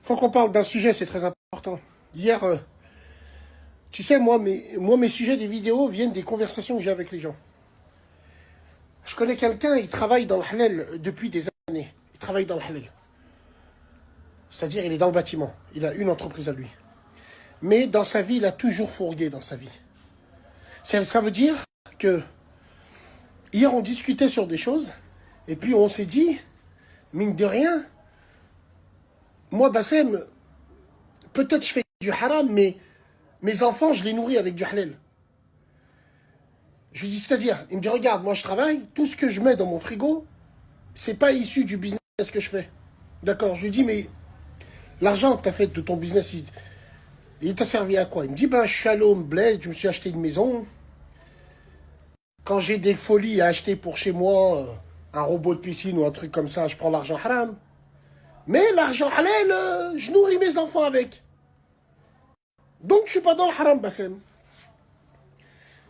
Faut qu'on parle d'un sujet, c'est très important. Hier, tu sais, mes sujets des vidéos viennent des conversations que j'ai avec les gens. Je connais quelqu'un, il travaille dans le halal depuis des années. Il travaille dans le halal. C'est-à-dire, il est dans le bâtiment. Il a une entreprise à lui. Mais dans sa vie, il a toujours fourgué dans sa vie. Ça veut dire que hier, on discutait sur des choses, et puis on s'est dit, mine de rien, moi, Bassem, peut-être je fais du haram, mais mes enfants, je les nourris avec du halal. Je lui dis, c'est-à-dire, il me dit, regarde, moi je travaille, tout ce que je mets dans mon frigo, c'est pas issu du business que je fais. D'accord, je lui dis, mais l'argent que tu as fait de ton business, il t'a servi à quoi? Il me dit, ben, je suis allé au bled, je me suis acheté une maison. Quand j'ai des folies à acheter pour chez moi, un robot de piscine ou un truc comme ça, je prends l'argent haram. Mais l'argent halal, je nourris mes enfants avec. Donc je suis pas dans le haram, Bassem.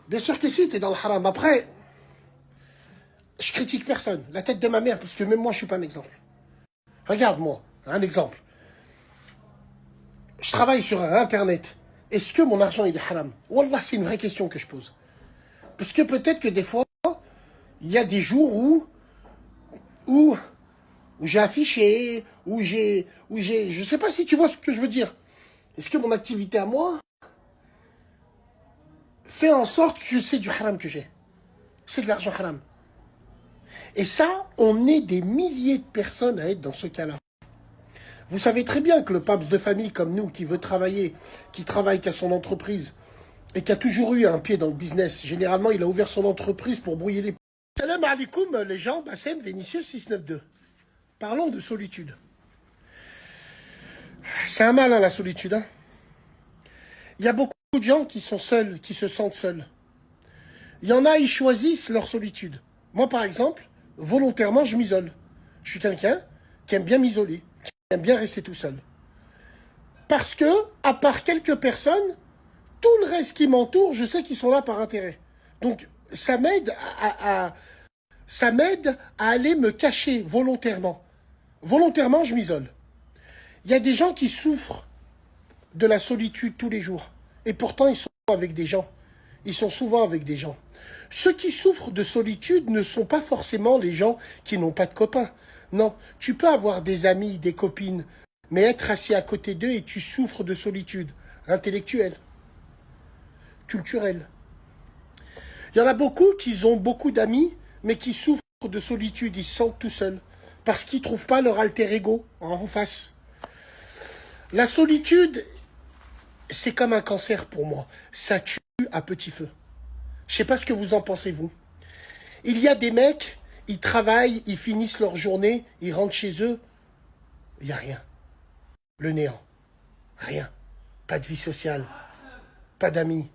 Bien sûr que si, t'es dans le haram. Après, je critique personne. La tête de ma mère, parce que même moi, je suis pas un exemple. Regarde-moi, un exemple. Je travaille sur Internet. Est-ce que mon argent, il est haram? Wallah, c'est une vraie question que je pose. Parce que peut-être que des fois, il y a des jours où j'ai affiché, je sais pas si tu vois ce que je veux dire. Est-ce que mon activité à moi fait en sorte que c'est du haram que j'ai? C'est de l'argent haram. Et ça, on est des milliers de personnes à être dans ce cas-là. Vous savez très bien que le pape de famille comme nous, qui veut travailler, qui travaille qu'à son entreprise, et qui a toujours eu un pied dans le business, généralement, il a ouvert son entreprise pour brouiller les... Salam alaikum, les gens, Bassem, Vénitieux 692. Parlons de solitude. C'est un mal, hein, la solitude. Hein. Il y a beaucoup de gens qui sont seuls, qui se sentent seuls. Il y en a, ils choisissent leur solitude. Moi, par exemple, volontairement, je m'isole. Je suis quelqu'un qui aime bien m'isoler, qui aime bien rester tout seul. Parce que, à part quelques personnes, tout le reste qui m'entoure, je sais qu'ils sont là par intérêt. Donc, ça m'aide à aller me cacher volontairement. Volontairement, je m'isole. Il y a des gens qui souffrent de la solitude tous les jours. Et pourtant, ils sont avec des gens. Ils sont souvent avec des gens. Ceux qui souffrent de solitude ne sont pas forcément les gens qui n'ont pas de copains. Non, tu peux avoir des amis, des copines, mais être assis à côté d'eux et tu souffres de solitude intellectuelle, culturelle. Il y en a beaucoup qui ont beaucoup d'amis, mais qui souffrent de solitude. Ils se sentent tout seuls parce qu'ils ne trouvent pas leur alter ego en face. La solitude, c'est comme un cancer pour moi. Ça tue à petit feu. Je sais pas ce que vous en pensez, vous. Il y a des mecs, ils travaillent, ils finissent leur journée, ils rentrent chez eux, il n'y a rien. Le néant. Rien. Pas de vie sociale. Pas d'amis.